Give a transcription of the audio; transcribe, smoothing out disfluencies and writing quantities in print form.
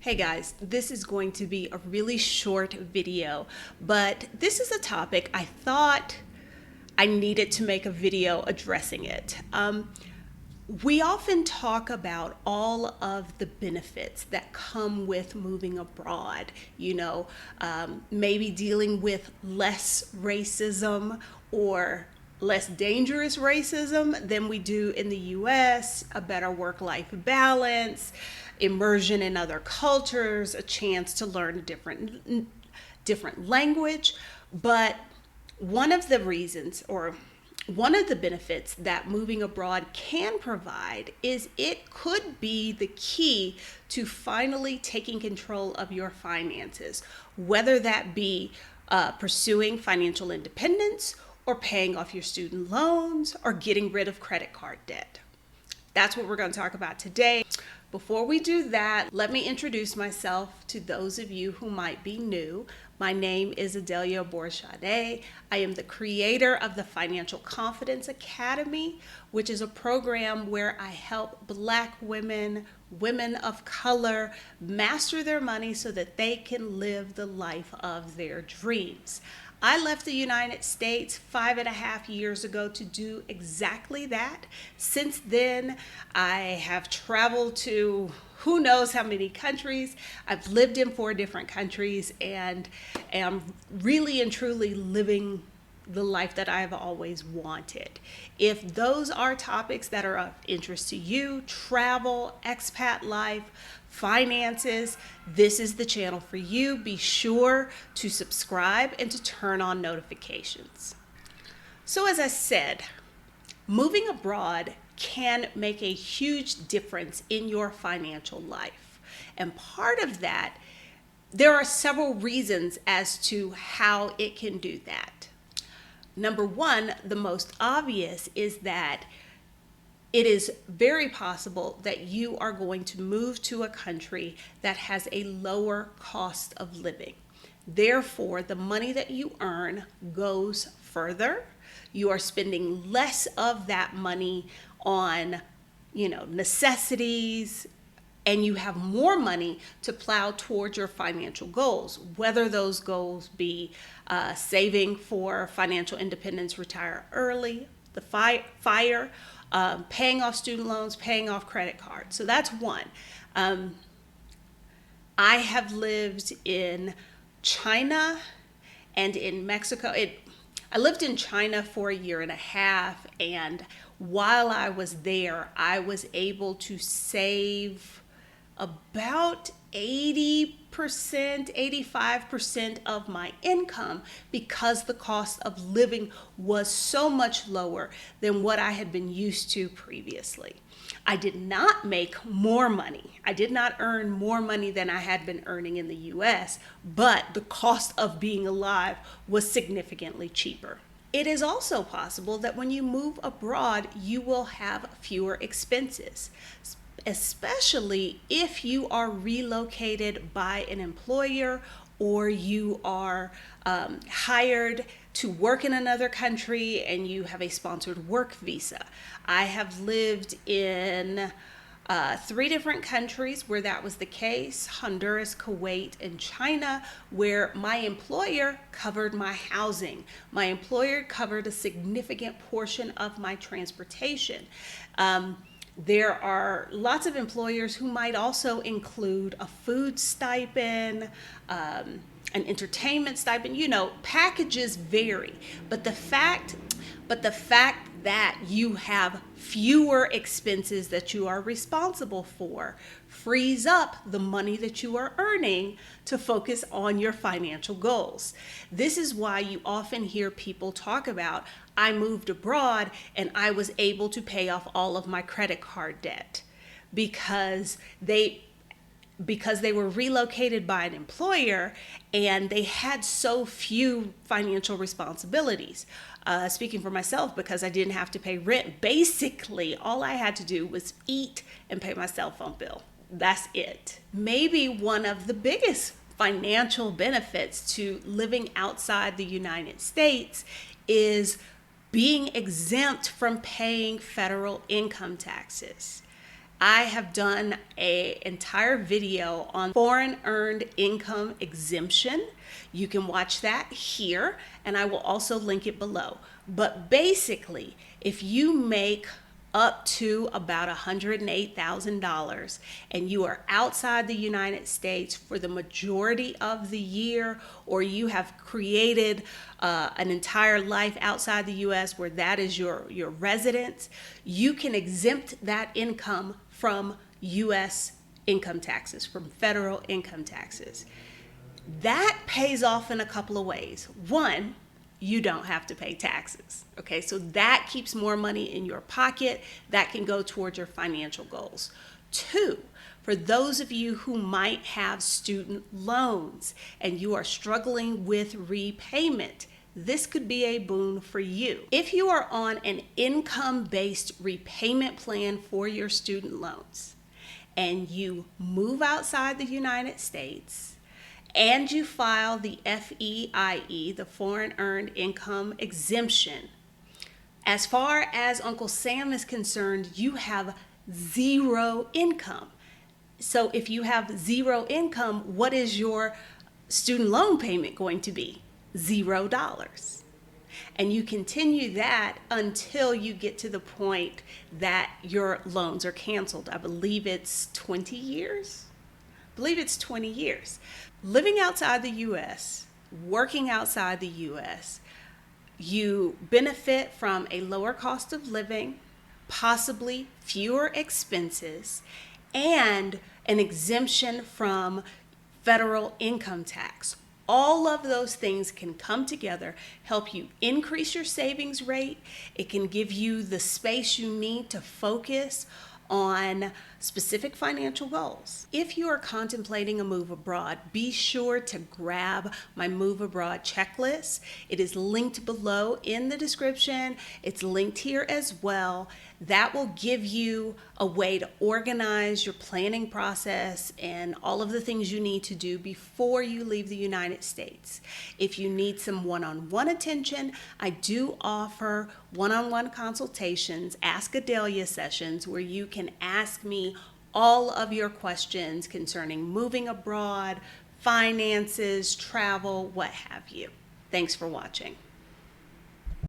Hey guys, this is going to be a really short video, but this is a topic I thought I needed to make a video addressing it. We often talk about all of the benefits that come with moving abroad, maybe dealing with less racism or less dangerous racism than we do in the US, a better work-life balance, immersion in other cultures, a chance to learn a different language. But one of the reasons or one of the benefits that moving abroad can provide is it could be the key to finally taking control of your finances, whether that be pursuing financial independence or paying off your student loans or getting rid of credit card debt. That's what we're going to talk about today. Before we do that, let me introduce myself to those of you who might be new. My name is Adelia Borshade. I am the creator of the Financial Confidence Academy, which is a program where I help Black women, women of color, master their money so that they can live the life of their dreams. I left the United States 5.5 years ago to do exactly that. Since then, I have traveled to who knows how many countries. I've lived in 4 different countries and am really and truly living the life that I've always wanted. If those are topics that are of interest to you, travel, expat life, finances, this is the channel for you. Be sure to subscribe and to turn on notifications. So as I said, moving abroad can make a huge difference in your financial life. And part of that, there are several reasons as to how it can do that. Number one, the most obvious is that it is very possible that you are going to move to a country that has a lower cost of living. Therefore, the money that you earn goes further. You are spending less of that money on, necessities, and you have more money to plow towards your financial goals, whether those goals be saving for financial independence, retire early, the FIRE, paying off student loans, paying off credit cards. So that's one. I have lived in China and in Mexico. I lived in China for 1.5 years, and while I was there, I was able to save about 80%, 85% of my income because the cost of living was so much lower than what I had been used to previously. I did not make more money. I did not earn more money than I had been earning in the US, but the cost of being alive was significantly cheaper. It is also possible that when you move abroad, you will have fewer expenses, especially if you are relocated by an employer or you are hired to work in another country and you have a sponsored work visa. I have lived in 3 different countries where that was the case: Honduras, Kuwait, and China, where my employer covered my housing. My employer covered a significant portion of my transportation. There are lots of employers who might also include a food stipend, an entertainment stipend. Packages vary, but the fact that you have fewer expenses that you are responsible for frees up the money that you are earning to focus on your financial goals. This is why you often hear people talk about, I moved abroad and I was able to pay off all of my credit card debt because they were relocated by an employer and they had so few financial responsibilities. Speaking for myself, because I didn't have to pay rent, basically all I had to do was eat and pay my cell phone bill. That's it. Maybe one of the biggest financial benefits to living outside the United States is being exempt from paying federal income taxes. I have done an entire video on foreign earned income exemption. You can watch that here, and I will also link it below. But basically, if you make up to about $108,000 and you are outside the United States for the majority of the year, or you have created an entire life outside the US where that is your residence, you can exempt that income from US income taxes, from federal income taxes. That pays off in a couple of ways. One, you don't have to pay taxes. Okay, so that keeps more money in your pocket. That can go towards your financial goals. Two, for those of you who might have student loans and you are struggling with repayment, this could be a boon for you. If you are on an income-based repayment plan for your student loans and you move outside the United States, and you file the FEIE, the Foreign Earned Income Exemption, as far as Uncle Sam is concerned, you have zero income. So if you have zero income, what is your student loan payment going to be? $0. And you continue that until you get to the point that your loans are canceled. I believe it's 20 years. Living outside the US, working outside the US, you benefit from a lower cost of living, possibly fewer expenses, and an exemption from federal income tax. All of those things can come together, help you increase your savings rate. It can give you the space you need to focus on specific financial goals. If you are contemplating a move abroad, be sure to grab my Move Abroad checklist. It is linked below in the description. It's linked here as well. That will give you a way to organize your planning process and all of the things you need to do before you leave the United States. If you need some one-on-one attention, I do offer one-on-one consultations, Ask Adelia sessions, where you can ask me all of your questions concerning moving abroad, finances, travel, what have you. Thanks for watching.